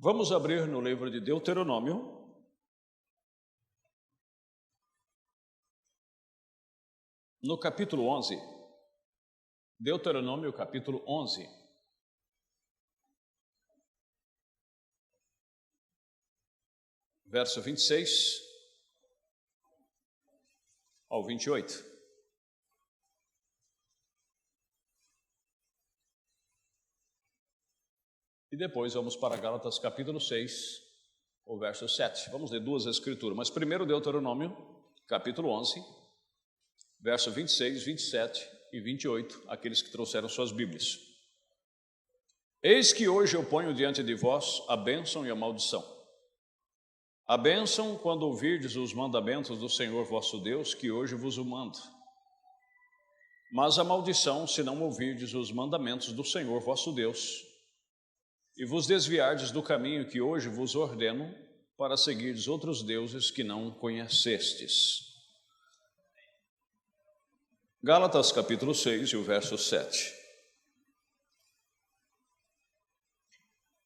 Vamos abrir no livro de Deuteronômio, no capítulo 11. Deuteronômio, capítulo 11. Verso 26 ao 28. E depois vamos para Gálatas capítulo 6, o verso 7. Vamos ler duas escrituras, mas primeiro Deuteronômio, capítulo 11, verso 26, 27 e 28, aqueles que trouxeram suas Bíblias. Eis que hoje eu ponho diante de vós a bênção e a maldição. A bênção quando ouvirdes os mandamentos do Senhor vosso Deus, que hoje vos o mando. Mas a maldição, se não ouvirdes os mandamentos do Senhor vosso Deus, e vos desviardes do caminho que hoje vos ordeno, para seguirdes outros deuses que não conhecestes. Gálatas capítulo 6 e o verso 7.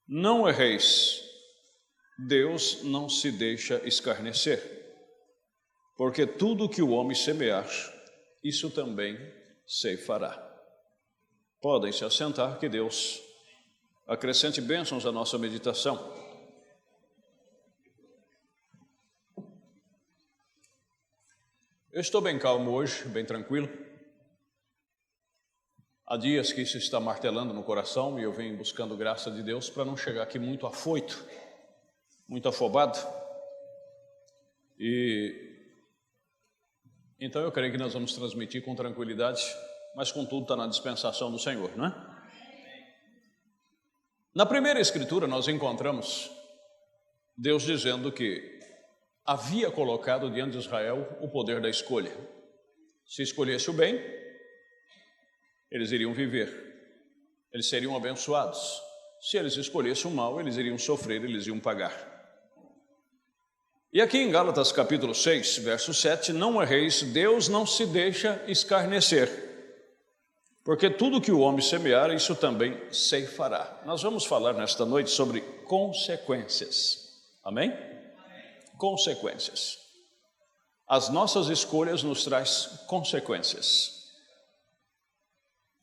Não erreis, Deus não se deixa escarnecer, porque tudo que o homem semear, isso também ceifará. Podem se assentar, que Deus acrescente bênçãos à nossa meditação. Eu estou bem calmo hoje, bem tranquilo. Há dias que isso está martelando no coração e eu venho buscando graça de Deus para não chegar aqui muito afoito, muito afobado. Então eu creio que nós vamos transmitir com tranquilidade, mas contudo está na dispensação do Senhor, não é? Na primeira escritura nós encontramos Deus dizendo que havia colocado diante de Israel o poder da escolha. Se escolhesse o bem, eles iriam viver, eles seriam abençoados. Se eles escolhessem o mal, eles iriam sofrer, eles iam pagar. E aqui em Gálatas capítulo 6, verso 7, não erreis, Deus não se deixa escarnecer, porque tudo que o homem semear, isso também ceifará. Nós vamos falar nesta noite sobre consequências. Amém? Consequências. As nossas escolhas nos traz consequências.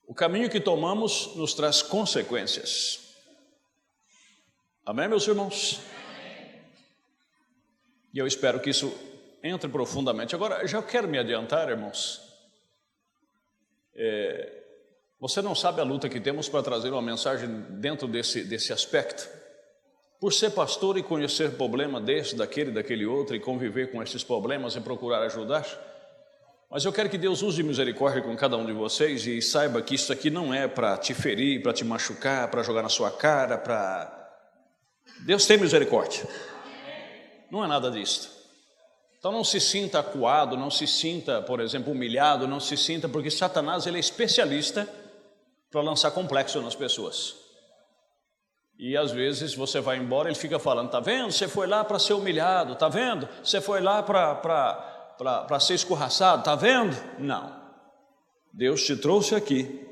O caminho que tomamos nos traz consequências. Amém, meus irmãos? E eu espero que isso entre profundamente. Agora, já quero me adiantar, irmãos. Você não sabe a luta que temos para trazer uma mensagem dentro desse aspecto. Por ser pastor e conhecer problema desse, daquele outro, e conviver com esses problemas e procurar ajudar. Mas eu quero que Deus use misericórdia com cada um de vocês e saiba que isso aqui não é para te ferir, para te machucar, para jogar na sua cara, Deus tem misericórdia. Não é nada disso. Então não se sinta acuado, não se sinta, por exemplo, humilhado, não se sinta, porque Satanás ele é especialista para lançar complexo nas pessoas. E às vezes você vai embora, ele fica falando, tá vendo? Você foi lá para ser humilhado, tá vendo? Você foi lá para ser escorraçado, tá vendo? Não. Deus te trouxe aqui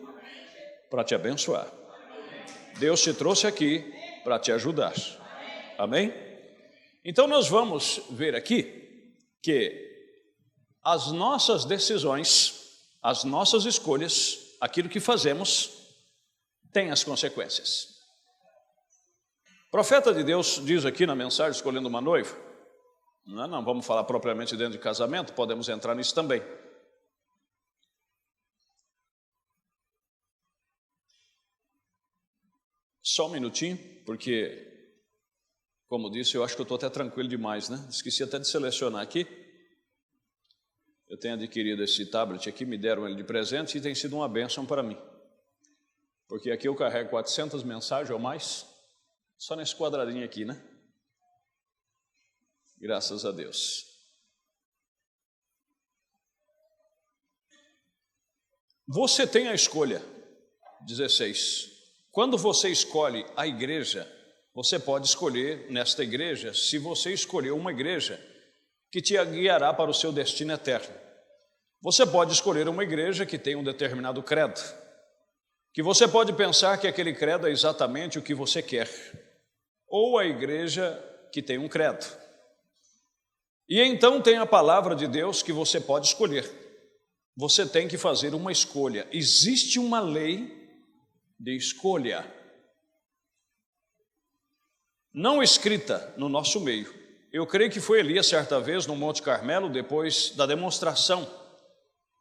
para te abençoar. Deus te trouxe aqui para te ajudar. Amém? Então nós vamos ver aqui que as nossas decisões, as nossas escolhas, aquilo que fazemos, tem as consequências. O profeta de Deus diz aqui na mensagem Escolhendo uma Noiva, não vamos falar propriamente dentro de casamento, podemos entrar nisso também. Só um minutinho, porque, como disse, eu acho que eu estou até tranquilo demais, né? Esqueci até de selecionar aqui. Eu tenho adquirido esse tablet aqui, me deram ele de presente e tem sido uma bênção para mim. Porque aqui eu carrego 400 mensagens ou mais, só nesse quadradinho aqui, né? Graças a Deus. Você tem a escolha, 16. Quando você escolhe a igreja, você pode escolher nesta igreja, se você escolher uma igreja que te guiará para o seu destino eterno. Você pode escolher uma igreja que tem um determinado credo, que você pode pensar que aquele credo é exatamente o que você quer. ou a igreja que tem um credo. E então tem a palavra de Deus que você pode escolher. Você tem que fazer uma escolha. Existe uma lei de escolha, não escrita no nosso meio. Eu creio que foi Elias certa vez no Monte Carmelo, depois da demonstração,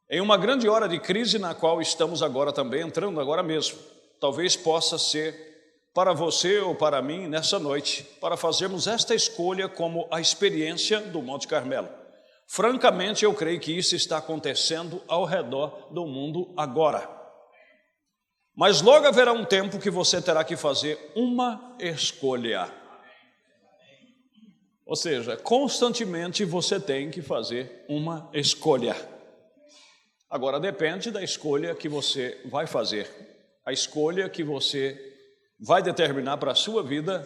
em uma grande hora de crise na qual estamos agora também, entrando agora mesmo. Talvez possa ser para você ou para mim nessa noite, para fazermos esta escolha como a experiência do Monte Carmelo. Francamente, eu creio que isso está acontecendo ao redor do mundo agora. Mas logo haverá um tempo que você terá que fazer uma escolha. Ou seja, constantemente você tem que fazer uma escolha. Agora depende da escolha que você vai fazer. A escolha que você vai determinar para a sua vida,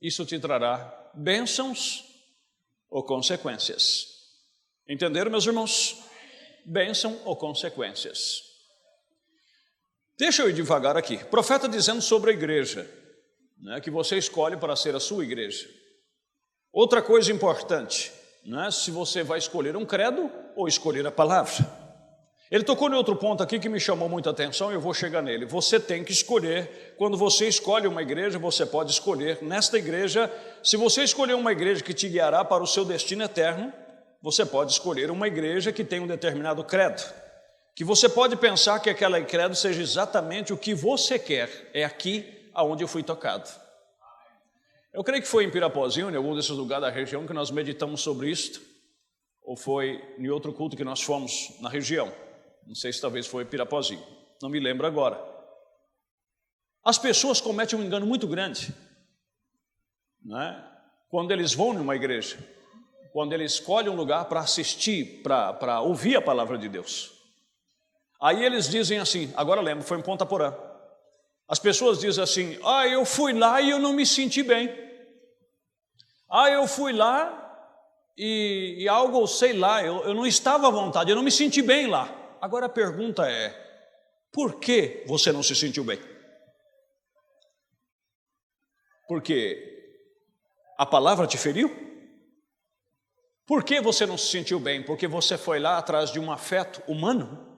isso te trará bênçãos ou consequências. Entenderam, meus irmãos? Bênção ou consequências. Deixa eu ir devagar aqui. O profeta dizendo sobre a igreja, né, que você escolhe para ser a sua igreja. Outra coisa importante, né, se você vai escolher um credo ou escolher a palavra. Ele tocou em outro ponto aqui que me chamou muita atenção e eu vou chegar nele. Você tem que escolher. Quando você escolhe uma igreja, você pode escolher. Nesta igreja, se você escolher uma igreja que te guiará para o seu destino eterno, você pode escolher uma igreja que tem um determinado credo. Que você pode pensar que aquela credo seja exatamente o que você quer. É aqui aonde eu fui tocado. Eu creio que foi em Pirapozinho, em algum desses lugares da região, que nós meditamos sobre isto. Ou foi em outro culto que nós fomos na região. Não sei se talvez foi Pirapozinho, não me lembro agora. As pessoas cometem um engano muito grande, né? Quando eles vão numa igreja, quando eles escolhem um lugar para assistir, para ouvir a palavra de Deus. Aí eles dizem assim, agora lembro, foi em Ponta Porã. As pessoas dizem assim, eu fui lá e eu não me senti bem. Eu fui lá e algo, sei lá, eu não estava à vontade, eu não me senti bem lá. Agora a pergunta é, por que você não se sentiu bem? Porque a palavra te feriu? Por que você não se sentiu bem? Porque você foi lá atrás de um afeto humano?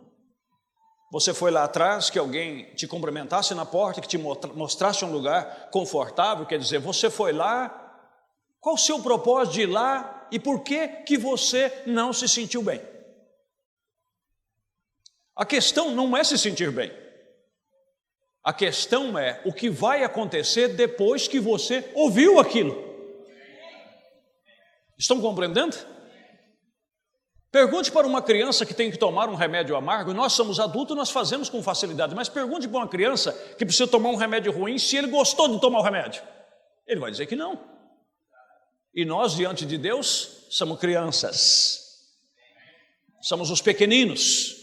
Você foi lá atrás que alguém te cumprimentasse na porta, que te mostrasse um lugar confortável, quer dizer, você foi lá, qual o seu propósito de ir lá e por que você não se sentiu bem? A questão não é se sentir bem. A questão é o que vai acontecer depois que você ouviu aquilo. Estão compreendendo? Pergunte para uma criança que tem que tomar um remédio amargo. Nós somos adultos, nós fazemos com facilidade. Mas pergunte para uma criança que precisa tomar um remédio ruim se ele gostou de tomar o remédio. Ele vai dizer que não. E nós, diante de Deus, somos crianças. Somos os pequeninos.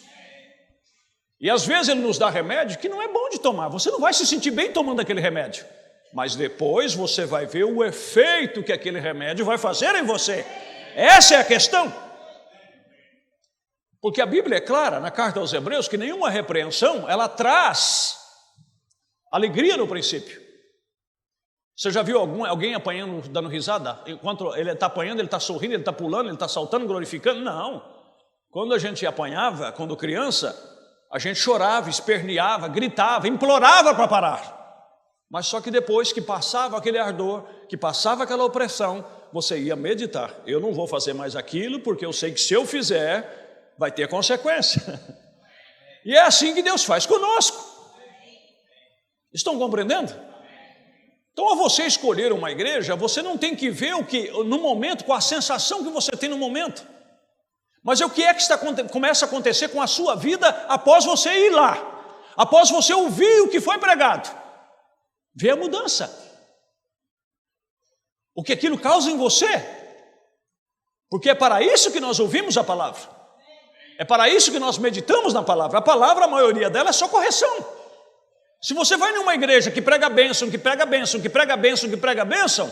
E às vezes ele nos dá remédio que não é bom de tomar. Você não vai se sentir bem tomando aquele remédio. Mas depois você vai ver o efeito que aquele remédio vai fazer em você. Essa é a questão. Porque a Bíblia é clara, na carta aos Hebreus, que nenhuma repreensão, ela traz alegria no princípio. Você já viu alguém apanhando, dando risada? Enquanto ele está apanhando, ele está sorrindo, ele está pulando, ele está saltando, glorificando? Não. Quando a gente apanhava, quando criança, a gente chorava, esperneava, gritava, implorava para parar. Mas só que depois que passava aquele ardor, que passava aquela opressão, você ia meditar. Eu não vou fazer mais aquilo, porque eu sei que se eu fizer, vai ter consequência. E é assim que Deus faz conosco. Estão compreendendo? Então, ao você escolher uma igreja, você não tem que ver o que no momento, com a sensação que você tem no momento. Mas o que é que começa a acontecer com a sua vida após você ir lá? Após você ouvir o que foi pregado? Vê a mudança. O que aquilo causa em você. Porque é para isso que nós ouvimos a palavra. É para isso que nós meditamos na palavra. A palavra, a maioria dela é só correção. Se você vai numa igreja que prega bênção, que prega bênção, que prega bênção, que prega bênção,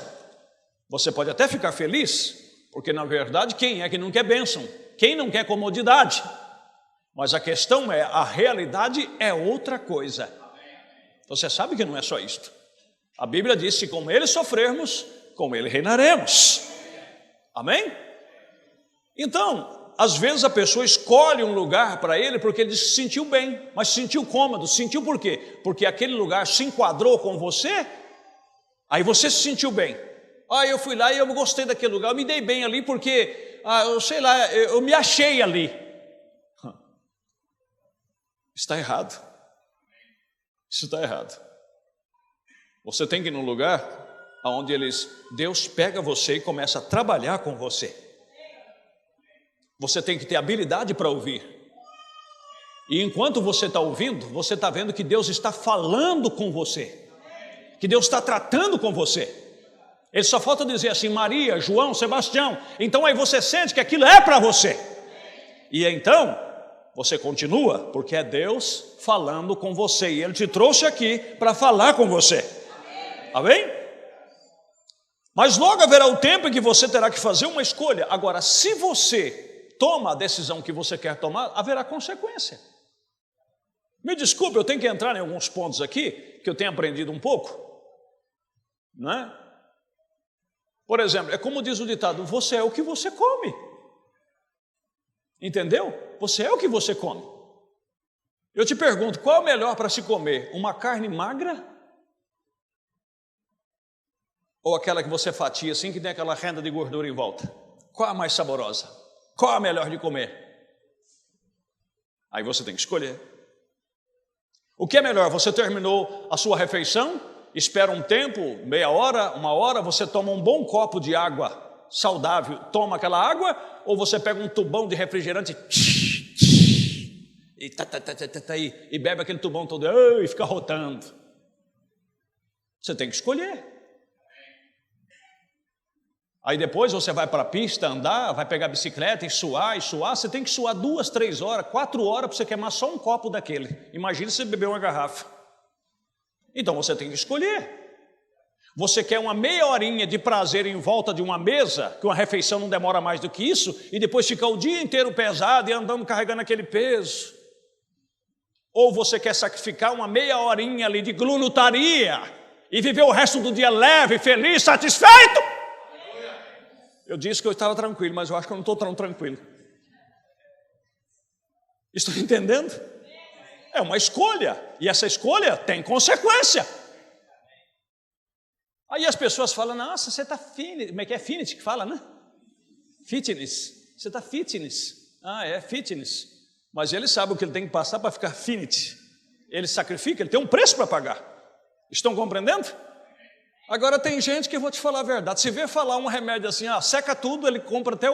você pode até ficar feliz, porque na verdade quem é que não quer bênção? Quem não quer comodidade? Mas a questão é, a realidade é outra coisa. Você sabe que não é só isto. A Bíblia diz que com ele sofrermos, com ele reinaremos. Amém? Então, às vezes a pessoa escolhe um lugar para ele porque ele se sentiu bem, mas se sentiu cômodo. Sentiu por quê? Porque aquele lugar se enquadrou com você, aí você se sentiu bem. Eu fui lá e eu gostei daquele lugar, eu me dei bem ali porque, eu sei lá, eu me achei ali. Está errado. Isso está errado. Você tem que ir num lugar onde Deus pega você e começa a trabalhar com você. Você tem que ter habilidade para ouvir. E enquanto você está ouvindo, você está vendo que Deus está falando com você, que Deus está tratando com você. Ele só falta dizer assim: Maria, João, Sebastião. Então aí você sente que aquilo é para você. E então você continua, porque é Deus falando com você. E Ele te trouxe aqui para falar com você. Amém? Mas logo haverá o tempo em que você terá que fazer uma escolha. Agora, se você toma a decisão que você quer tomar, haverá consequência. Me desculpe, eu tenho que entrar em alguns pontos aqui que eu tenho aprendido um pouco, não é? Por exemplo, é como diz o ditado: você é o que você come. Entendeu? Você é o que você come. Eu te pergunto, qual é o melhor para se comer? Uma carne magra? Ou aquela que você fatia assim, que tem aquela renda de gordura em volta? Qual é a mais saborosa? Qual é a melhor de comer? Aí você tem que escolher. O que é melhor? Você terminou a sua refeição, espera um tempo, meia hora, uma hora, você toma um bom copo de água saudável, toma aquela água, ou você pega um tubão de refrigerante e bebe aquele tubão todo e fica rotando. Você tem que escolher. Aí depois você vai para a pista andar, vai pegar a bicicleta e suar, você tem que suar 2, 3 horas, 4 horas para você queimar só um copo daquele. Imagina se você beber uma garrafa. Então você tem que escolher. Você quer uma meia horinha de prazer em volta de uma mesa, que uma refeição não demora mais do que isso, e depois ficar o dia inteiro pesado e andando carregando aquele peso? Ou você quer sacrificar uma meia horinha ali de glutataria e viver o resto do dia leve, feliz, satisfeito? Eu disse que eu estava tranquilo, mas eu acho que eu não estou tão tranquilo. Estou entendendo? É uma escolha, e essa escolha tem consequência. Aí as pessoas falam: nossa, você está fitness. Como é que é fitness que fala, né? Fitness. Você está fitness. É fitness. Mas ele sabe o que ele tem que passar para ficar fitness. Ele sacrifica, ele tem um preço para pagar. Estão compreendendo? Agora tem gente que, eu vou te falar a verdade, se vê falar um remédio assim, seca tudo, ele compra até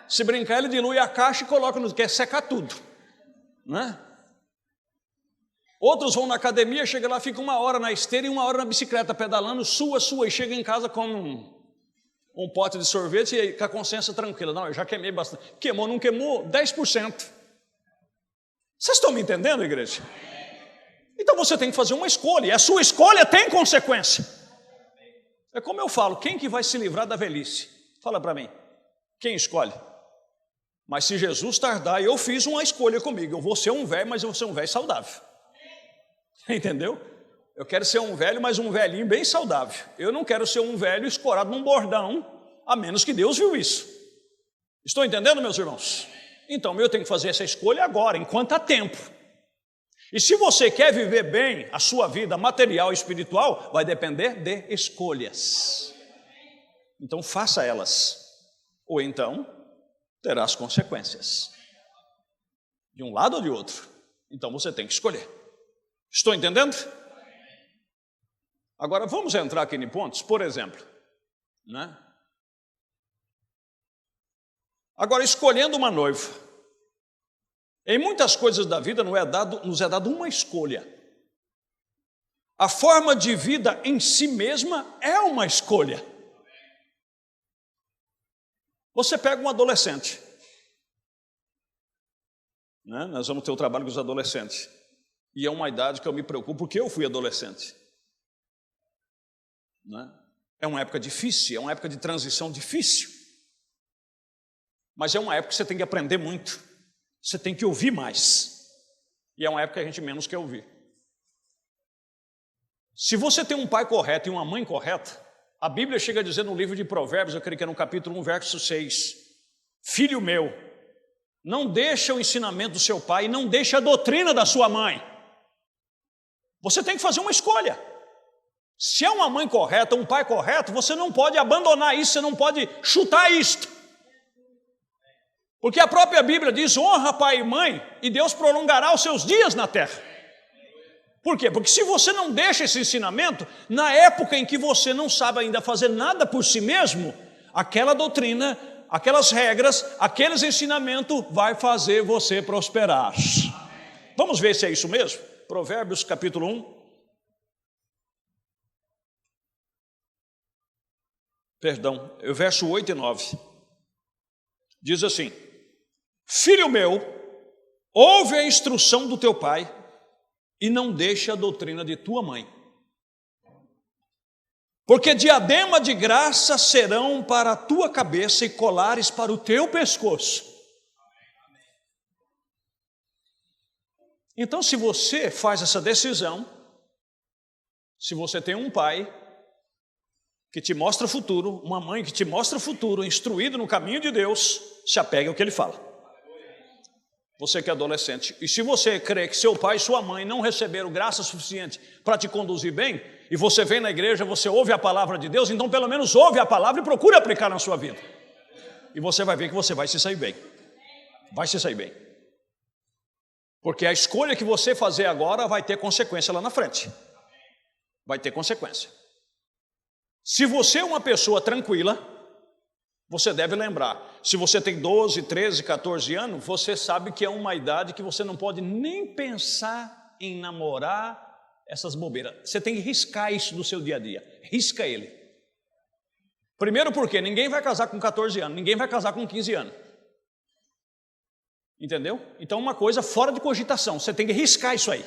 se brincar, ele dilui a caixa e coloca no que é secar tudo, né? Outros vão na academia, chega lá, fica 1 hora na esteira e 1 hora na bicicleta pedalando, sua, e chega em casa com um pote de sorvete e com a consciência tranquila. Não, eu já queimei bastante. Queimou, não queimou? 10%. Vocês estão me entendendo, igreja? Então você tem que fazer uma escolha, e a sua escolha tem consequência. É como eu falo: quem que vai se livrar da velhice? Fala para mim, quem escolhe? Mas se Jesus tardar, eu fiz uma escolha comigo, eu vou ser um velho, mas eu vou ser um velho saudável. Entendeu? Eu quero ser um velho, mas um velhinho bem saudável. Eu não quero ser um velho escorado num bordão, a menos que Deus viu isso. Estou entendendo, meus irmãos? Então eu tenho que fazer essa escolha agora, enquanto há tempo. E se você quer viver bem a sua vida material e espiritual, vai depender de escolhas. Então faça elas, ou então terá as consequências, de um lado ou de outro. Então você tem que escolher. Estou entendendo? Agora vamos entrar aqui em pontos, por exemplo, né? Agora, escolhendo uma noiva. Em muitas coisas da vida nos é dado uma escolha. A forma de vida em si mesma é uma escolha. Você pega um adolescente, né? Nós vamos ter o trabalho com os adolescentes, e é uma idade que eu me preocupo, porque eu fui adolescente, né? É uma época difícil, é uma época de transição difícil, mas é uma época que você tem que aprender muito. Você tem que ouvir mais. E é uma época que a gente menos quer ouvir. Se você tem um pai correto e uma mãe correta, a Bíblia chega a dizer no livro de Provérbios, eu creio que é no capítulo 1, verso 6, filho meu, não deixa o ensinamento do seu pai e não deixa a doutrina da sua mãe. Você tem que fazer uma escolha. Se é uma mãe correta, um pai correto, você não pode abandonar isso, você não pode chutar isto. Porque a própria Bíblia diz, honra pai e mãe, e Deus prolongará os seus dias na terra. Por quê? Porque se você não deixa esse ensinamento, na época em que você não sabe ainda fazer nada por si mesmo, aquela doutrina, aquelas regras, aqueles ensinamentos vai fazer você prosperar. Vamos ver se é isso mesmo? Provérbios capítulo 1. Perdão, verso 8 e 9. Diz assim, filho meu, ouve a instrução do teu pai e não deixe a doutrina de tua mãe. Porque diadema de graça serão para a tua cabeça e colares para o teu pescoço. Então, se você faz essa decisão, se você tem um pai que te mostra o futuro, uma mãe que te mostra o futuro, instruído no caminho de Deus, se apegue ao que ele fala. Você que é adolescente, e se você crê que seu pai e sua mãe não receberam graça suficiente para te conduzir bem, e você vem na igreja, você ouve a palavra de Deus, então pelo menos ouve a palavra e procure aplicar na sua vida. E você vai ver que você vai se sair bem. Vai se sair bem. Porque a escolha que você fazer agora vai ter consequência lá na frente. Vai ter consequência. Se você é uma pessoa tranquila, você deve lembrar, se você tem 12, 13, 14 anos, você sabe que é uma idade que você não pode nem pensar em namorar essas bobeiras. Você tem que riscar isso do seu dia a dia. Risca ele. Primeiro porque ninguém vai casar com 14 anos, ninguém vai casar com 15 anos. Entendeu? Então uma coisa fora de cogitação, você tem que riscar isso aí.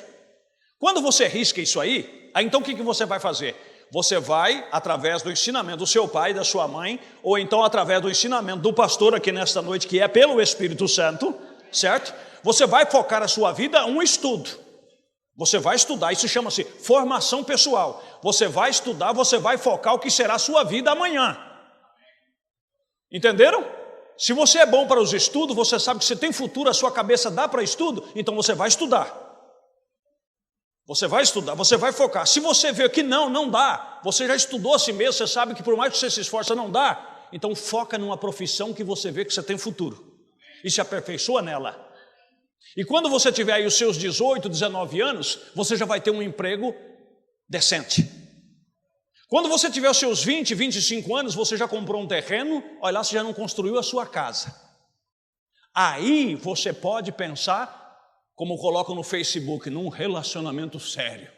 Quando você risca isso aí então o que você vai fazer? Você vai, através do ensinamento do seu pai, da sua mãe, ou então através do ensinamento do pastor aqui nesta noite, que é pelo Espírito Santo, certo? Você vai focar a sua vida um estudo. Você vai estudar, isso chama-se formação pessoal. Você vai estudar, você vai focar o que será a sua vida amanhã. Entenderam? Se você é bom para os estudos, você sabe que você tem futuro, a sua cabeça dá para estudo, então você vai estudar. Você vai estudar, você vai focar. Se você vê que não dá, você já estudou a si mesmo, você sabe que por mais que você se esforce não dá, então foca numa profissão que você vê que você tem futuro e se aperfeiçoa nela. E quando você tiver aí os seus 18, 19 anos, você já vai ter um emprego decente. Quando você tiver os seus 20, 25 anos, você já comprou um terreno, olha lá, você já não construiu a sua casa. Aí você pode pensar, como colocam no Facebook, num relacionamento sério.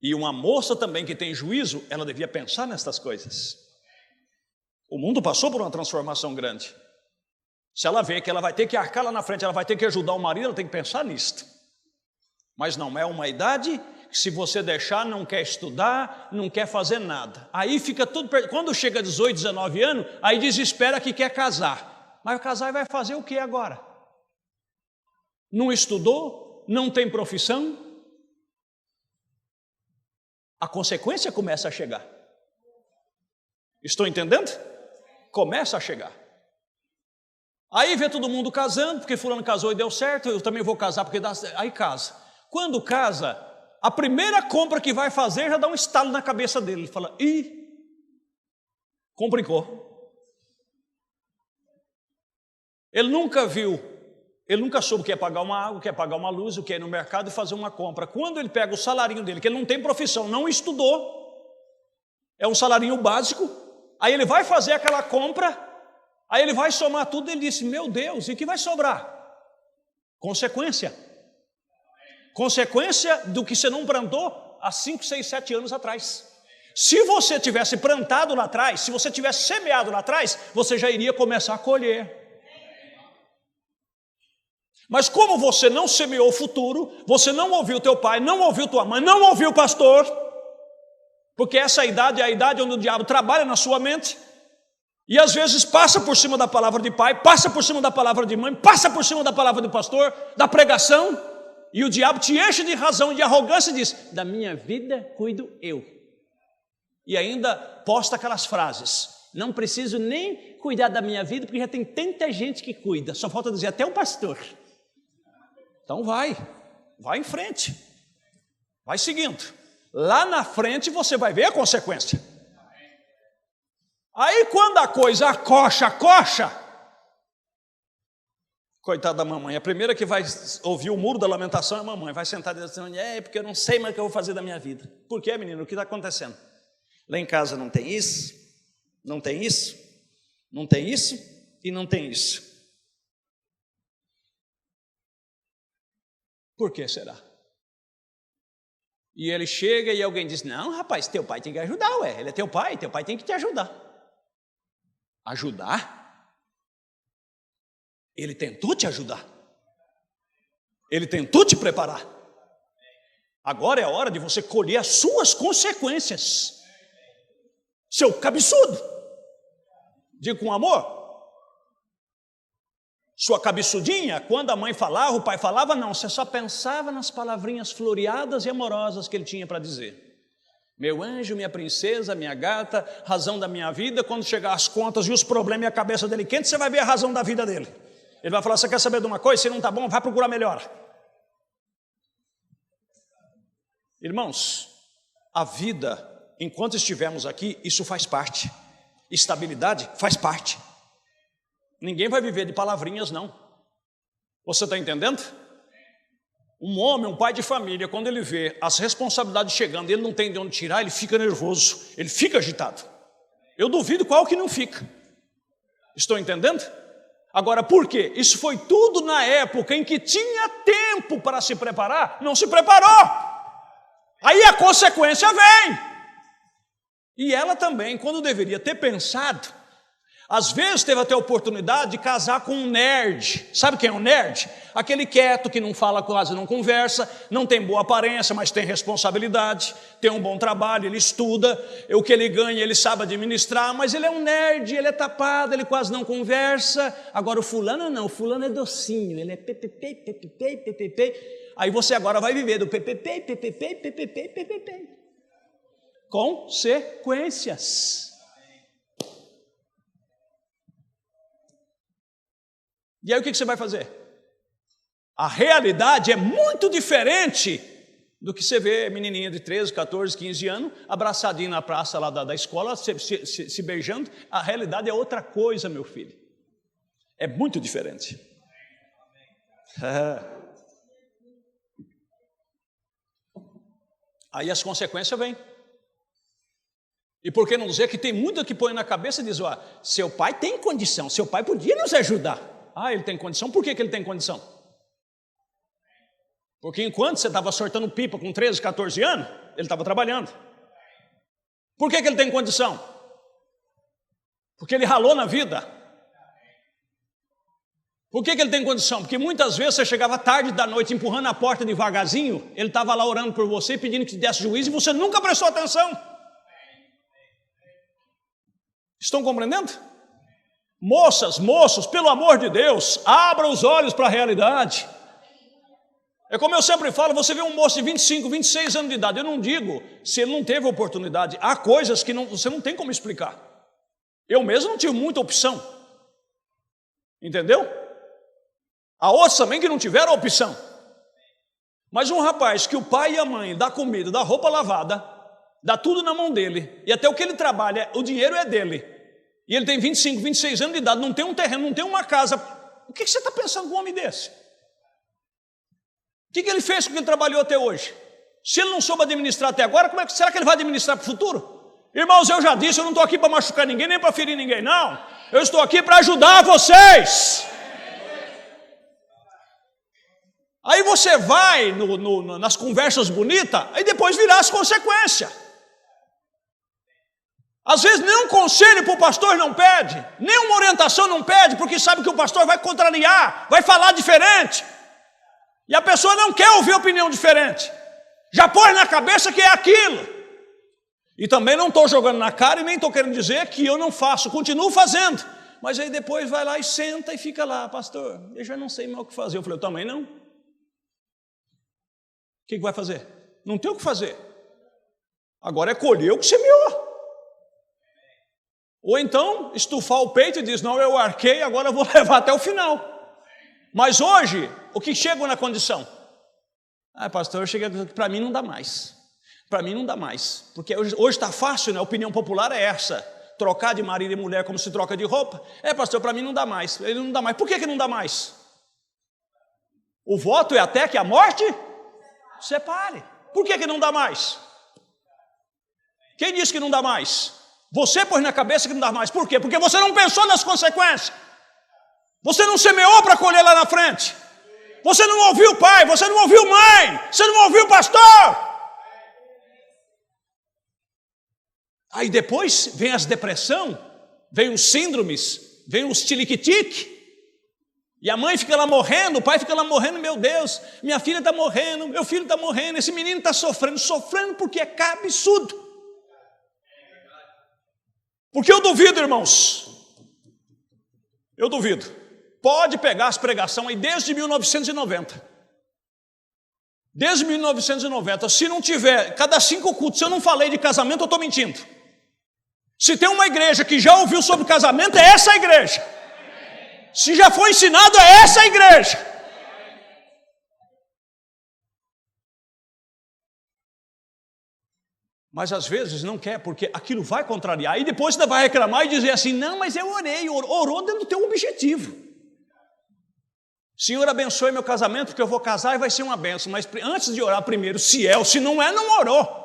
E uma moça também que tem juízo, ela devia pensar nestas coisas. O mundo passou por uma transformação grande. Se ela vê que ela vai ter que arcar lá na frente, ela vai ter que ajudar o marido, ela tem que pensar nisto. Mas não, é uma idade que se você deixar, não quer estudar, não quer fazer nada. Aí fica tudo, quando chega a 18, 19 anos, aí desespera que quer casar. Mas o casal vai fazer o que agora? Não estudou? Não tem profissão? A consequência começa a chegar. Estou entendendo? Começa a chegar. Aí vê todo mundo casando, porque fulano casou e deu certo, eu também vou casar porque dá certo. Aí casa. Quando casa, a primeira compra que vai fazer já dá um estalo na cabeça dele. Ele fala, complicou. Ele nunca viu, ele nunca soube o que é pagar uma água, o que é pagar uma luz, o que é ir no mercado e fazer uma compra. Quando ele pega o salarinho dele, que ele não tem profissão, não estudou, é um salarinho básico, aí ele vai fazer aquela compra, aí ele vai somar tudo e ele disse, meu Deus, e o que vai sobrar? Consequência. Consequência do que você não plantou há 5, 6, 7 anos atrás. Se você tivesse plantado lá atrás, se você tivesse semeado lá atrás, você já iria começar a colher. Mas como você não semeou o futuro, você não ouviu teu pai, não ouviu tua mãe, não ouviu o pastor, porque essa idade é a idade onde o diabo trabalha na sua mente, e às vezes passa por cima da palavra de pai, passa por cima da palavra de mãe, passa por cima da palavra do pastor, da pregação, e o diabo te enche de razão e de arrogância e diz: da minha vida cuido eu. E ainda posta aquelas frases: não preciso nem cuidar da minha vida, porque já tem tanta gente que cuida, só falta dizer até o pastor. Então vai em frente, vai seguindo. Lá na frente você vai ver a consequência. Aí quando a coisa coxa, coitada da mamãe, a primeira que vai ouvir o muro da lamentação é a mamãe, vai sentar e dizer: porque eu não sei mais o que eu vou fazer da minha vida. Por quê, menino? O que está acontecendo? Lá em casa não tem isso, não tem isso, não tem isso e não tem isso. Por que será? E ele chega e alguém diz: não, rapaz, teu pai tem que ajudar, ele é teu pai tem que te ajudar. Ajudar? Ele tentou te ajudar. Ele tentou te preparar. Agora é a hora de você colher as suas consequências. Seu cabeçudo. Diga com amor. Sua cabeçudinha, quando a mãe falava, o pai falava, não, você só pensava nas palavrinhas floreadas e amorosas que ele tinha para dizer. Meu anjo, minha princesa, minha gata, razão da minha vida. Quando chegar as contas e os problemas e a cabeça dele quente, você vai ver a razão da vida dele. Ele vai falar: você quer saber de uma coisa? Se não está bom, vai procurar melhor. Irmãos, a vida, enquanto estivermos aqui, isso faz parte. Estabilidade faz parte. Ninguém vai viver de palavrinhas, não. Você está entendendo? Um homem, um pai de família, quando ele vê as responsabilidades chegando, ele não tem de onde tirar, ele fica nervoso, ele fica agitado. Eu duvido qual que não fica. Estou entendendo? Agora, por quê? Isso foi tudo na época em que tinha tempo para se preparar, não se preparou. Aí a consequência vem. E ela também, quando deveria ter pensado, às vezes teve até a oportunidade de casar com um nerd. Sabe quem é um nerd? Aquele quieto, que não fala quase, não conversa, não tem boa aparência, mas tem responsabilidade, tem um bom trabalho, ele estuda, o que ele ganha ele sabe administrar, mas ele é um nerd, ele é tapado, ele quase não conversa. Agora o fulano não, o fulano é docinho, ele é ppp. Aí você agora vai viver do ppp. Consequências. E aí o que você vai fazer? A realidade é muito diferente do que você vê menininha de 13, 14, 15 anos, abraçadinha na praça lá da escola, se beijando. A realidade é outra coisa, meu filho. É muito diferente. Aí as consequências vêm. E por que não dizer que tem muito que põe na cabeça e diz: seu pai tem condição, seu pai podia nos ajudar. Ele tem condição. Por que ele tem condição? Porque enquanto você estava sortando pipa com 13, 14 anos, ele estava trabalhando. Por que ele tem condição? Porque ele ralou na vida. Por que ele tem condição? Porque muitas vezes você chegava tarde da noite empurrando a porta devagarzinho, ele estava lá orando por você, pedindo que te desse juízo, e você nunca prestou atenção. Estão compreendendo? Moças, moços, pelo amor de Deus, abra os olhos para a realidade. É como eu sempre falo, você vê um moço de 25, 26 anos de idade, eu não digo se ele não teve oportunidade, há coisas que você não tem como explicar. Eu mesmo não tive muita opção, entendeu? Há outros também que não tiveram opção. Mas um rapaz que o pai e a mãe dá comida, dá roupa lavada, dá tudo na mão dele, e até o que ele trabalha, o dinheiro é dele, e ele tem 25, 26 anos de idade, não tem um terreno, não tem uma casa. O que você está pensando com um homem desse? O que ele fez com o que ele trabalhou até hoje? Se ele não soube administrar até agora, como é que será que ele vai administrar para o futuro? Irmãos, eu já disse, eu não estou aqui para machucar ninguém, nem para ferir ninguém, não. Eu estou aqui para ajudar vocês. Aí você vai nas conversas bonitas, aí depois virá as consequências. Às vezes nem um conselho para o pastor não pede, nem uma orientação não pede, porque sabe que o pastor vai contrariar, vai falar diferente. E a pessoa não quer ouvir opinião diferente. Já põe na cabeça que é aquilo. E também não estou jogando na cara e nem estou querendo dizer que eu não faço, continuo fazendo. Mas aí depois vai lá e senta e fica lá: pastor, eu já não sei mais o que fazer. Eu falei: eu também não. que vai fazer? Não tem o que fazer. Agora é colher o que semeou. Ou então estufar o peito e diz, não, eu arquei, agora eu vou levar até o final. Mas hoje, o que chega na condição? Pastor, eu cheguei aqui, para mim não dá mais. Para mim não dá mais. Porque hoje está fácil, né? A opinião popular é essa. Trocar de marido e mulher como se troca de roupa. Pastor, para mim não dá mais. Ele não dá mais. Por que não dá mais? O voto é até que a morte separe. Por que não dá mais? Quem disse que não dá mais? Você pôs na cabeça que não dá mais. Por quê? Porque você não pensou nas consequências. Você não semeou para colher lá na frente. Você não ouviu pai, você não ouviu mãe, você não ouviu pastor. Aí depois vem as depressão, vem os síndromes, vem os tiliquitique. E a mãe fica lá morrendo, o pai fica lá morrendo, meu Deus, minha filha está morrendo, meu filho está morrendo, esse menino está sofrendo porque é cabeçudo. Porque eu duvido, irmãos, eu duvido. Pode pegar as pregações aí desde 1990. Desde 1990, se não tiver, cada 5 cultos, se eu não falei de casamento, eu estou mentindo. Se tem uma igreja que já ouviu sobre casamento, é essa igreja. Se já foi ensinado, é essa igreja. Mas às vezes não quer, porque aquilo vai contrariar. E depois ainda vai reclamar e dizer assim, não, mas eu orei, orou dentro do teu objetivo. Senhor, abençoe meu casamento, porque eu vou casar e vai ser uma bênção. Mas antes de orar primeiro, se é ou se não é, não orou.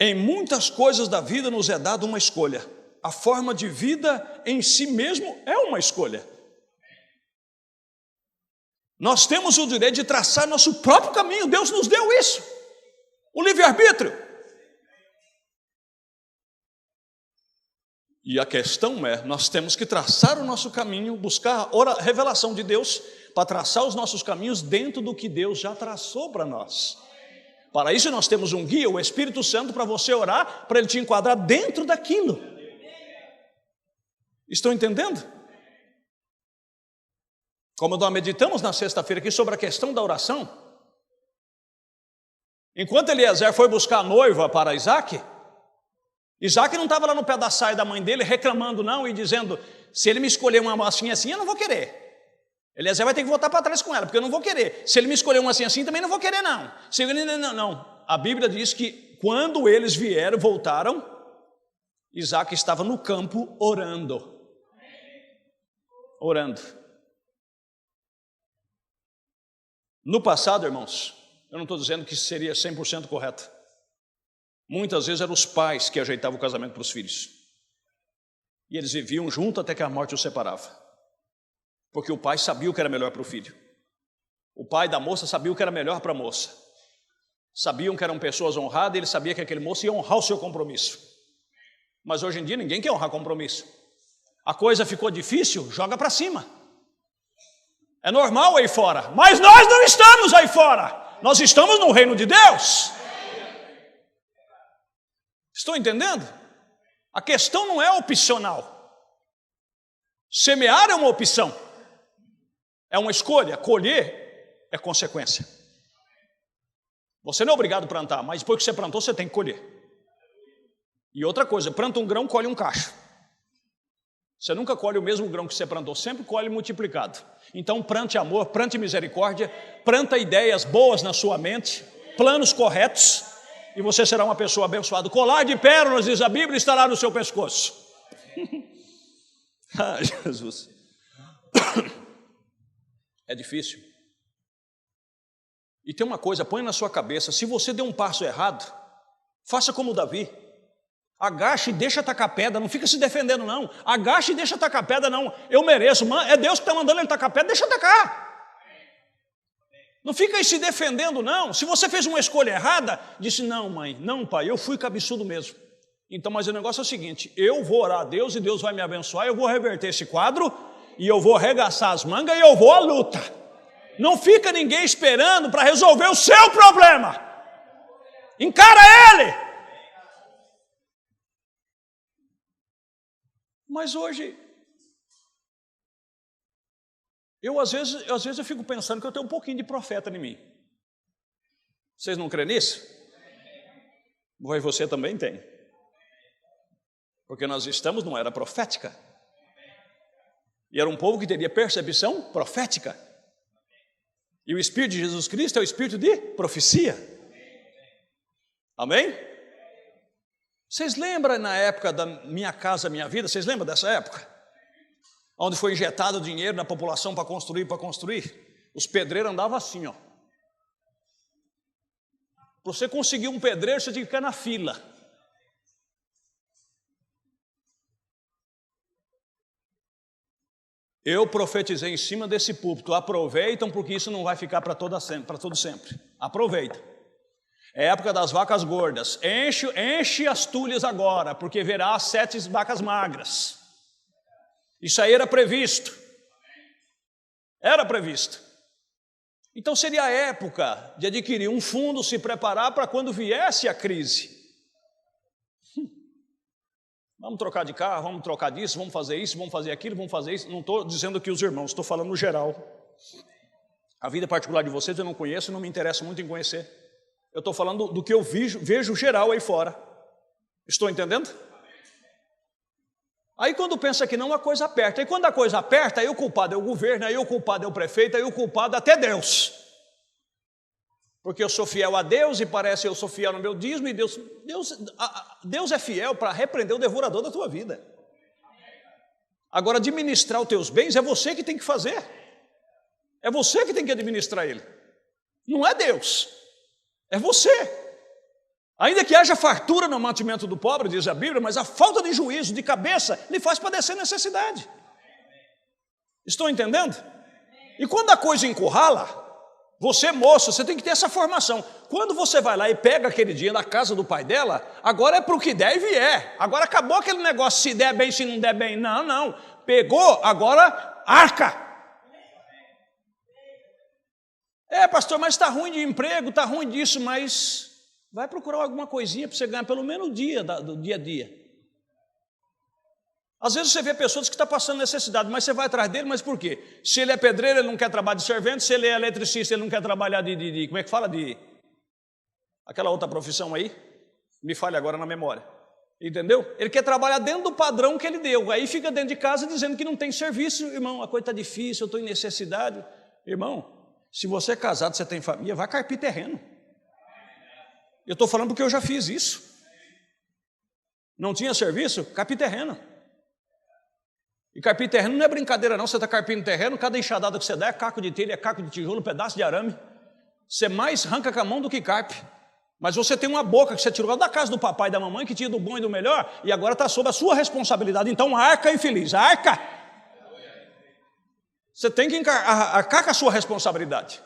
Em muitas coisas da vida nos é dada uma escolha. A forma de vida em si mesmo é uma escolha. Nós temos o direito de traçar nosso próprio caminho. Deus nos deu isso. O livre-arbítrio. E a questão é, nós temos que traçar o nosso caminho, buscar a revelação de Deus, para traçar os nossos caminhos dentro do que Deus já traçou para nós. Para isso nós temos um guia, o Espírito Santo, para você orar, para ele te enquadrar dentro daquilo. Estão entendendo? Como nós meditamos na sexta-feira aqui sobre a questão da oração, enquanto Eliezer foi buscar a noiva para Isaac não estava lá no pé da saia da mãe dele reclamando não e dizendo, se ele me escolher uma assim assim, eu não vou querer. Eliezer vai ter que voltar para trás com ela, porque eu não vou querer. Se ele me escolher uma assim assim, também não vou querer não. Não. A Bíblia diz que quando eles vieram, voltaram, Isaac estava no campo orando. No passado, irmãos, eu não estou dizendo que seria 100% correto. Muitas vezes eram os pais que ajeitavam o casamento para os filhos. E eles viviam junto até que a morte os separava. Porque o pai sabia o que era melhor para o filho. O pai da moça sabia o que era melhor para a moça. Sabiam que eram pessoas honradas e ele sabia que aquele moço ia honrar o seu compromisso. Mas hoje em dia ninguém quer honrar compromisso. A coisa ficou difícil, joga para cima. É normal aí fora, mas nós não estamos aí fora. Nós estamos no reino de Deus. Estão entendendo? A questão não é opcional. Semear é uma opção. É uma escolha. Colher é consequência. Você não é obrigado a plantar, mas depois que você plantou, você tem que colher. E outra coisa, planta um grão, colhe um cacho. Você nunca colhe o mesmo grão que você plantou, sempre colhe multiplicado. Então plante amor, plante misericórdia, planta ideias boas na sua mente, planos corretos, e você será uma pessoa abençoada. Colar de pérolas, diz a Bíblia, estará no seu pescoço. Ah, Jesus. É difícil. E tem uma coisa, põe na sua cabeça, se você der um passo errado, faça como Davi. Agache e deixa tacar pedra, não fica se defendendo não. Agache e deixa tacar pedra não. Eu mereço, é Deus que está mandando ele tacar pedra, deixa tacar. Não fica aí se defendendo não. Se você fez uma escolha errada, disse não mãe, não pai, eu fui cabeçudo mesmo. Então, mas o negócio é o seguinte, eu vou orar a Deus e Deus vai me abençoar, eu vou reverter esse quadro e eu vou arregaçar as mangas e eu vou à luta. Não fica ninguém esperando para resolver o seu problema. Encara ele. Mas hoje, às vezes eu fico pensando que eu tenho um pouquinho de profeta em mim. Vocês não creem nisso? Mas você também tem. Porque nós estamos numa era profética. E era um povo que teria percepção profética. E o Espírito de Jesus Cristo é o Espírito de profecia. Amém? Vocês lembram na época da Minha Casa Minha Vida? Vocês lembram dessa época? Onde foi injetado dinheiro na população para construir? Os pedreiros andavam assim, ó. Para você conseguir um pedreiro, você tinha que ficar na fila. Eu profetizei em cima desse púlpito. Aproveitam, porque isso não vai ficar para todo sempre. Aproveita. É época das vacas gordas. Enche as tulhas agora, porque verá as 7 vacas magras. Isso aí era previsto. Era previsto. Então seria a época de adquirir um fundo, se preparar para quando viesse a crise. Vamos trocar de carro, vamos trocar disso, vamos fazer isso, vamos fazer aquilo, vamos fazer isso. Não estou dizendo que os irmãos, estou falando no geral. A vida particular de vocês eu não conheço, não me interessa muito em conhecer. Eu estou falando do que eu vejo geral aí fora. Estou entendendo? Aí quando pensa que não, a coisa aperta. E quando a coisa aperta, aí o culpado é o governo, aí o culpado é o prefeito, aí o culpado é até Deus. Porque eu sou fiel a Deus e parece que eu sou fiel no meu dízimo e Deus é fiel para repreender o devorador da tua vida. Agora, administrar os teus bens é você que tem que fazer. É você que tem que administrar ele. Não é Deus. É você. Ainda que haja fartura no mantimento do pobre, diz a Bíblia, mas a falta de juízo, de cabeça, lhe faz padecer necessidade. Estão entendendo? E quando a coisa encurrala, você, moço, você tem que ter essa formação. Quando você vai lá e pega aquele dinheiro da casa do pai dela, agora é para o que der e vier. Agora acabou aquele negócio, se der bem, se não der bem. Não. Pegou, agora arca. Pastor, mas está ruim de emprego, está ruim disso, mas vai procurar alguma coisinha para você ganhar pelo menos o dia do dia a dia. Às vezes você vê pessoas que estão passando necessidade, mas você vai atrás dele, mas por quê? Se ele é pedreiro, ele não quer trabalhar de servente, se ele é eletricista, ele não quer trabalhar como é que fala? Aquela outra profissão aí, me falha agora na memória. Entendeu? Ele quer trabalhar dentro do padrão que ele deu, aí fica dentro de casa dizendo que não tem serviço. Irmão, a coisa está difícil, eu estou em necessidade. Irmão, se você é casado, você tem família, vai carpir terreno. Eu estou falando porque eu já fiz isso. Não tinha serviço? Carpir terreno. E carpir terreno não é brincadeira não, você está carpindo terreno, cada enxadada que você dá é caco de telha, é caco de tijolo, pedaço de arame. Você mais arranca com a mão do que carpe. Mas você tem uma boca que você tirou da casa do papai e da mamãe, que tinha do bom e do melhor, e agora está sob a sua responsabilidade. Então arca, infeliz, arca. Você tem que arcar com a sua responsabilidade.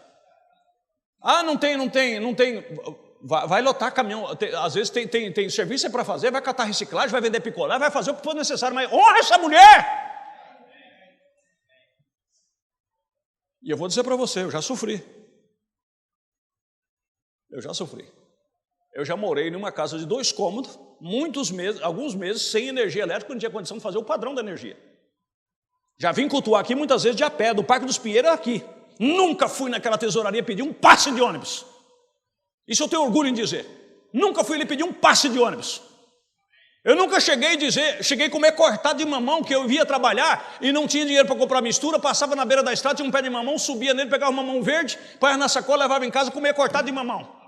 Não tem. Vai lotar caminhão, às vezes tem serviço para fazer, vai catar reciclagem, vai vender picolé, vai fazer o que for necessário, mas honra essa mulher! E eu vou dizer para você, eu já sofri. Eu já morei numa casa de 2 cômodos, alguns meses, sem energia elétrica, não tinha condição de fazer o padrão da energia. Já vim cultuar aqui muitas vezes de a pé, do Parque dos Pinheiros aqui. Nunca fui naquela tesouraria pedir um passe de ônibus. Isso eu tenho orgulho em dizer. Nunca fui lhe pedir um passe de ônibus. Eu nunca cheguei a comer cortado de mamão, que eu ia trabalhar e não tinha dinheiro para comprar mistura, passava na beira da estrada, tinha um pé de mamão, subia nele, pegava um mamão verde, põe na sacola, levava em casa, comia cortado de mamão.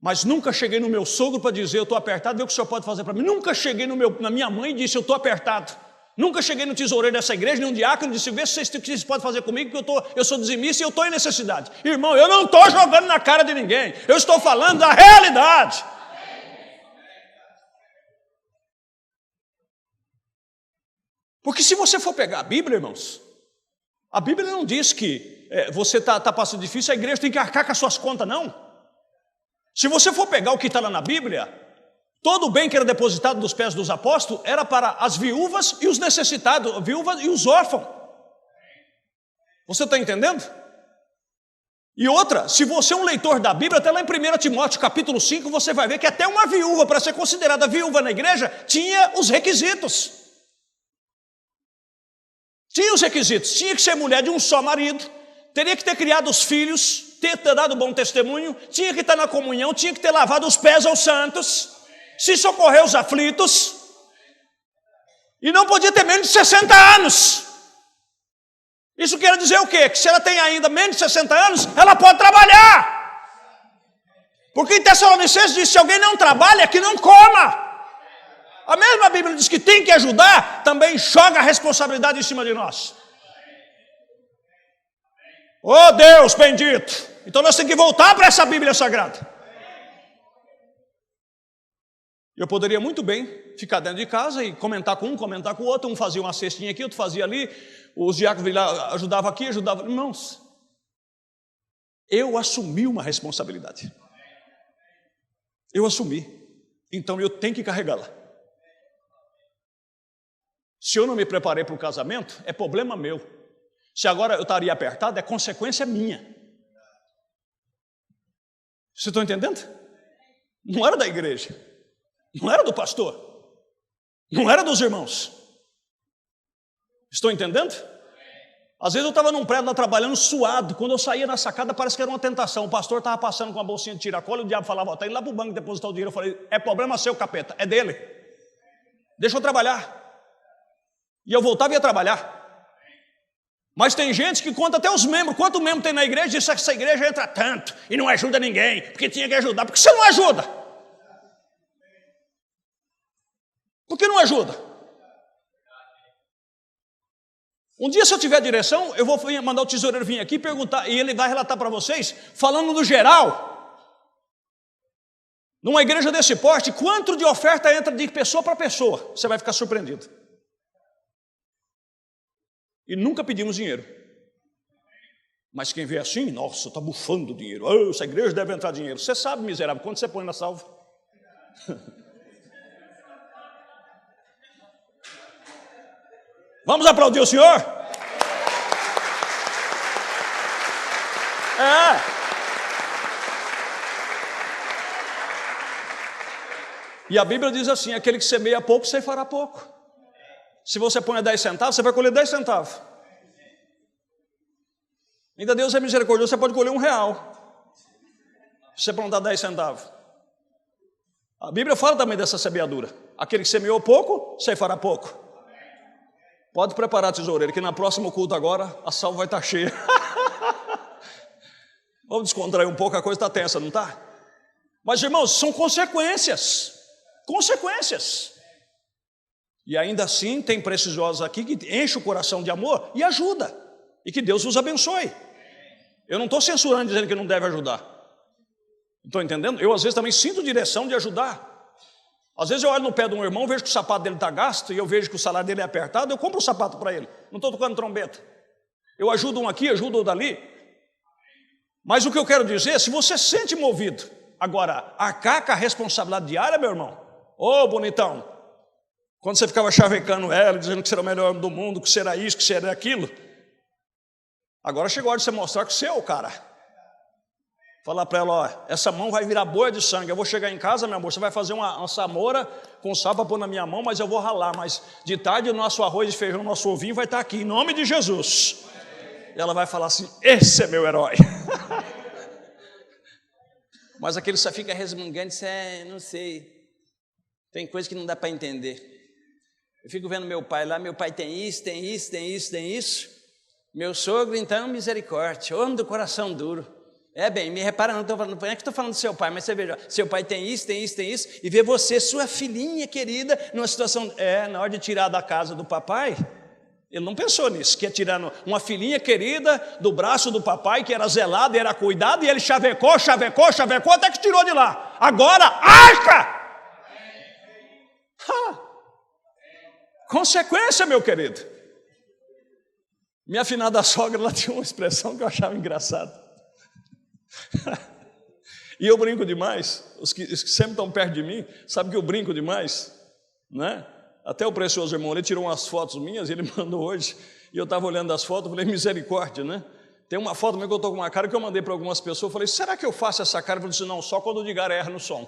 Mas nunca cheguei no meu sogro para dizer, eu estou apertado, vê o que o senhor pode fazer para mim. Nunca cheguei na minha mãe e disse, eu estou apertado. Nunca cheguei no tesoureiro dessa igreja, nem um diácono, e disse, vê se vocês podem fazer comigo, porque eu sou dizimista e eu estou em necessidade. Irmão, eu não estou jogando na cara de ninguém, eu estou falando da realidade. Porque se você for pegar a Bíblia, irmãos, a Bíblia não diz que você está passando difícil, a igreja tem que arcar com as suas contas, não. Se você for pegar o que está lá na Bíblia, todo o bem que era depositado dos pés dos apóstolos era para as viúvas e os necessitados, viúvas e os órfãos. Você está entendendo? E outra, se você é um leitor da Bíblia, até lá em 1 Timóteo capítulo 5, você vai ver que até uma viúva, para ser considerada viúva na igreja, tinha os requisitos. Tinha os requisitos, tinha que ser mulher de um só marido, teria que ter criado os filhos, ter dado bom testemunho, tinha que estar na comunhão, tinha que ter lavado os pés aos santos, se socorrer os aflitos, e não podia ter menos de 60 anos. Isso quer dizer o quê? Que se ela tem ainda menos de 60 anos, ela pode trabalhar. Porque em Tessalonicenses diz, se alguém não trabalha, que não coma. A mesma Bíblia diz que tem que ajudar, também joga a responsabilidade em cima de nós. Oh Deus bendito! Então nós temos que voltar para essa Bíblia Sagrada. Eu poderia muito bem ficar dentro de casa e comentar com um, comentar com o outro. Um fazia uma cestinha aqui, outro fazia ali. Os diáconos lá ajudavam aqui, ajudavam. Irmãos, eu assumi uma responsabilidade. Eu assumi. Então eu tenho que carregá-la. Se eu não me preparei para o casamento, é problema meu. Se agora eu estaria apertado, é consequência minha. Vocês estão entendendo? Não era da igreja. Não era do pastor. Não era dos irmãos. Estão entendendo? Às vezes eu estava num prédio lá trabalhando suado. Quando eu saía na sacada parece que era uma tentação. O pastor estava passando com uma bolsinha de tiracolo e o diabo falava, está indo lá para o banco depositar o dinheiro. Eu falei, é problema seu, capeta, é dele. Deixa eu trabalhar. E eu voltava e ia trabalhar. Mas tem gente que conta até os membros. Quanto membro tem na igreja? Diz que essa igreja entra tanto e não ajuda ninguém, porque tinha que ajudar. Por que você não ajuda? Por que não ajuda? Um dia, se eu tiver direção, eu vou mandar o tesoureiro vir aqui perguntar, e ele vai relatar para vocês, falando no geral, numa igreja desse porte, quanto de oferta entra de pessoa para pessoa. Você vai ficar surpreendido. E nunca pedimos dinheiro. Mas quem vê assim, nossa, está bufando dinheiro. Oh, essa igreja deve entrar dinheiro. Você sabe, miserável, quanto você põe na salva? Vamos aplaudir o Senhor? E a Bíblia diz assim, aquele que semeia pouco, ceifará pouco. Se você põe 10 centavos, você vai colher 10 centavos. Ainda Deus é misericordioso, você pode colher R$1. Se você plantar 10 centavos. A Bíblia fala também dessa semeadura. Aquele que semeou pouco, ceifará pouco. Pode preparar, tesoureiro, que na próxima culto agora, a salva vai estar cheia. Vamos descontrair um pouco, a coisa está tensa, não está? Mas, irmãos, são consequências. Consequências. E ainda assim, tem preciosos aqui que enche o coração de amor e ajuda. E que Deus os abençoe. Eu não estou censurando, dizendo que não deve ajudar. Estão entendendo? Eu, às vezes, também sinto direção de ajudar. Às vezes, eu olho no pé de um irmão, vejo que o sapato dele está gasto, e eu vejo que o salário dele é apertado, eu compro o sapato para ele. Não estou tocando trombeta. Eu ajudo um aqui, ajudo outro dali. Mas o que eu quero dizer, se você se sente movido, agora, arcar com a responsabilidade diária, meu irmão, ô bonitão, quando você ficava chavecando ela, dizendo que você era o melhor homem do mundo, que você era isso, que você era aquilo, agora chegou a hora de você mostrar que você é o cara. Falar para ela, ó, essa mão vai virar boia de sangue, eu vou chegar em casa, meu amor, você vai fazer uma samoura com sal para pôr na minha mão, mas eu vou ralar, mas de tarde o nosso arroz de feijão, o nosso ovinho vai estar aqui, em nome de Jesus. E ela vai falar assim, esse é meu herói. Mas aquele só fica resmungando, isso não sei, tem coisa que não dá para entender. Eu fico vendo meu pai lá, meu pai tem isso, tem isso, tem isso, tem isso. Meu sogro, então, misericórdia, homem do coração duro. É bem, me repara, não é que estou falando do seu pai, mas você veja, seu pai tem isso, tem isso, tem isso, e vê você, sua filhinha querida, numa situação, na hora de tirar da casa do papai, ele não pensou nisso, que ia tirar uma filhinha querida do braço do papai, que era zelada, era cuidada, e ele chavecou, até que tirou de lá. Agora, arca! Consequência, meu querido. Minha afinada sogra, ela tinha uma expressão que eu achava engraçada. E eu brinco demais. Os que sempre estão perto de mim sabem que eu brinco demais, né? Até o precioso irmão, ele tirou umas fotos minhas e ele mandou hoje. E eu estava olhando as fotos, falei, misericórdia, né? Tem uma foto minha que eu estou com uma cara que eu mandei para algumas pessoas. Eu falei, será que eu faço essa cara? Eu falei assim, não, só quando o Edgar erra no som.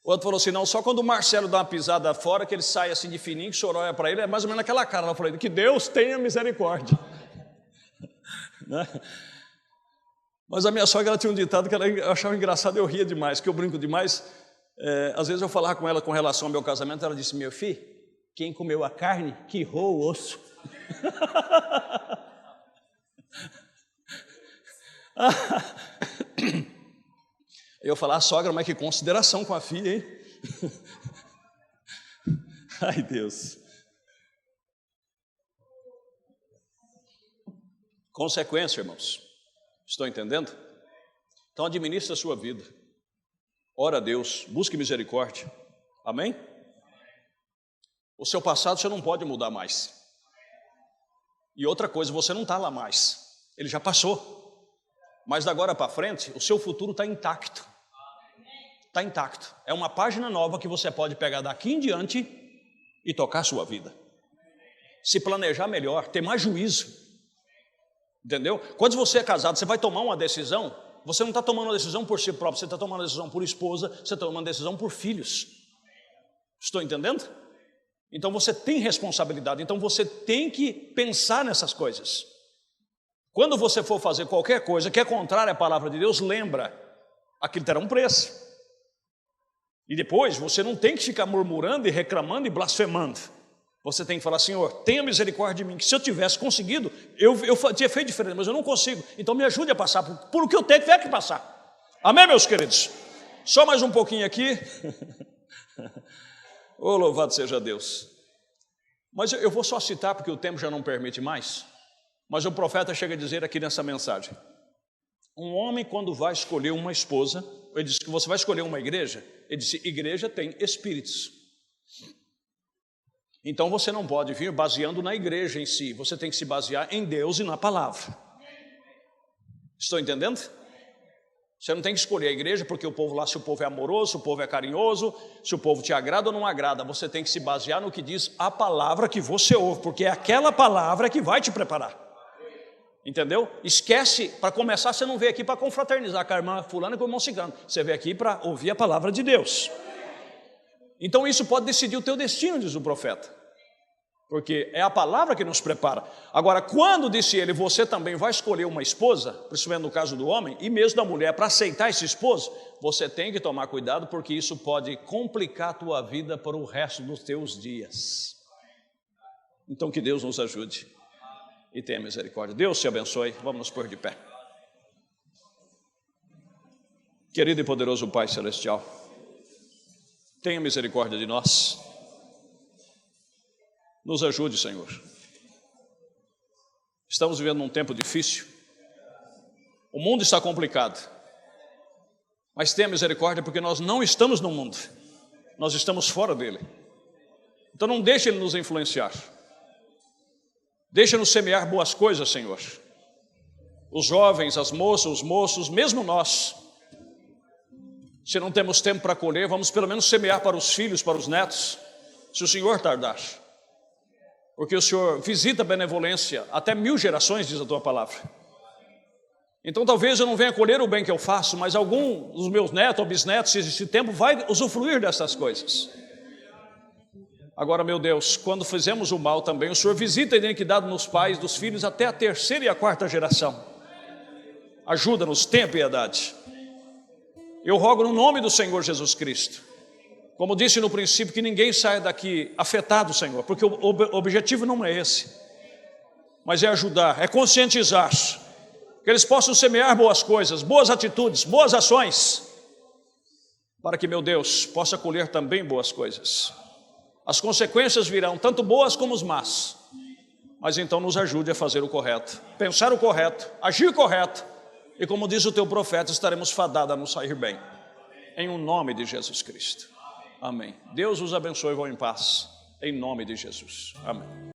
O outro falou assim, não, só quando o Marcelo dá uma pisada fora, que ele sai assim de fininho, que o senhor olha para ele, é mais ou menos aquela cara. Eu falei, que Deus tenha misericórdia. Né? Mas a minha sogra, ela tinha um ditado que eu achava engraçado, eu ria demais, que eu brinco demais. Às vezes eu falava com ela com relação ao meu casamento, ela disse, meu filho, quem comeu a carne, que roou o osso. Eu falar, sogra, mas que consideração com a filha, hein? Ai, Deus. Consequência, irmãos. Estão entendendo? Então administre a sua vida. Ora a Deus, busque misericórdia. Amém? O seu passado você não pode mudar mais. E outra coisa, você não está lá mais. Ele já passou. Mas da agora para frente, o seu futuro está intacto. Está intacto. É uma página nova que você pode pegar daqui em diante e tocar a sua vida. Se planejar melhor, ter mais juízo. Entendeu? Quando você é casado, você vai tomar uma decisão, você não está tomando uma decisão por si próprio, você está tomando uma decisão por esposa, você está tomando uma decisão por filhos. Estou entendendo? Então você tem responsabilidade, então você tem que pensar nessas coisas. Quando você for fazer qualquer coisa que é contrária à palavra de Deus, lembra, aquilo terá um preço. E depois você não tem que ficar murmurando e reclamando e blasfemando. Você tem que falar, Senhor, tenha misericórdia de mim, que se eu tivesse conseguido, eu tinha feito diferente, mas eu não consigo. Então me ajude a passar por o que eu tenho que passar. Amém, meus queridos? Só mais um pouquinho aqui. Oh, louvado seja Deus. Mas eu vou só citar, porque o tempo já não permite mais. Mas o profeta chega a dizer aqui nessa mensagem. Um homem, quando vai escolher uma esposa, ele disse que você vai escolher uma igreja, ele disse, igreja tem espíritos. Então você não pode vir baseando na igreja em si, você tem que se basear em Deus e na palavra. Estou entendendo? Você não tem que escolher a igreja porque o povo lá, se o povo é amoroso, se o povo é carinhoso, se o povo te agrada ou não agrada. Você tem que se basear no que diz a palavra que você ouve, porque é aquela palavra que vai te preparar. Entendeu? Esquece, para começar, você não veio aqui para confraternizar com a irmã fulana e com o irmão cigano. Você veio aqui para ouvir a palavra de Deus. Então isso pode decidir o teu destino, diz o profeta. Porque é a palavra que nos prepara. Agora, quando disse ele, você também vai escolher uma esposa, principalmente no caso do homem, e mesmo da mulher, para aceitar esse esposo, você tem que tomar cuidado, porque isso pode complicar a tua vida para o resto dos teus dias. Então que Deus nos ajude e tenha misericórdia. Deus te abençoe. Vamos nos pôr de pé. Querido e poderoso Pai Celestial, tenha misericórdia de nós. Nos ajude, Senhor. Estamos vivendo num tempo difícil. O mundo está complicado. Mas tenha misericórdia, porque nós não estamos no mundo. Nós estamos fora dele. Então não deixe ele nos influenciar. Deixa-nos semear boas coisas, Senhor. Os jovens, as moças, os moços, mesmo nós. Se não temos tempo para colher, vamos pelo menos semear para os filhos, para os netos, se o Senhor tardar. Porque o Senhor visita a benevolência até 1000 gerações, diz a tua palavra. Então talvez eu não venha colher o bem que eu faço, mas algum dos meus netos ou bisnetos, se existe tempo, vai usufruir dessas coisas. Agora, meu Deus, quando fizemos o mal também, o Senhor visita a iniquidade nos pais, dos filhos, até a 3ª e a 4ª geração. Ajuda-nos, tenha piedade. Eu rogo no nome do Senhor Jesus Cristo. Como disse no princípio, que ninguém saia daqui afetado, Senhor, porque o objetivo não é esse, mas é ajudar, é conscientizar, que eles possam semear boas coisas, boas atitudes, boas ações, para que, meu Deus, possa colher também boas coisas. As consequências virão, tanto boas como as más, mas então nos ajude a fazer o correto, pensar o correto, agir correto, e como diz o teu profeta, estaremos fadados a nos sair bem, em o nome de Jesus Cristo. Amém. Deus os abençoe e vão em paz, em nome de Jesus. Amém.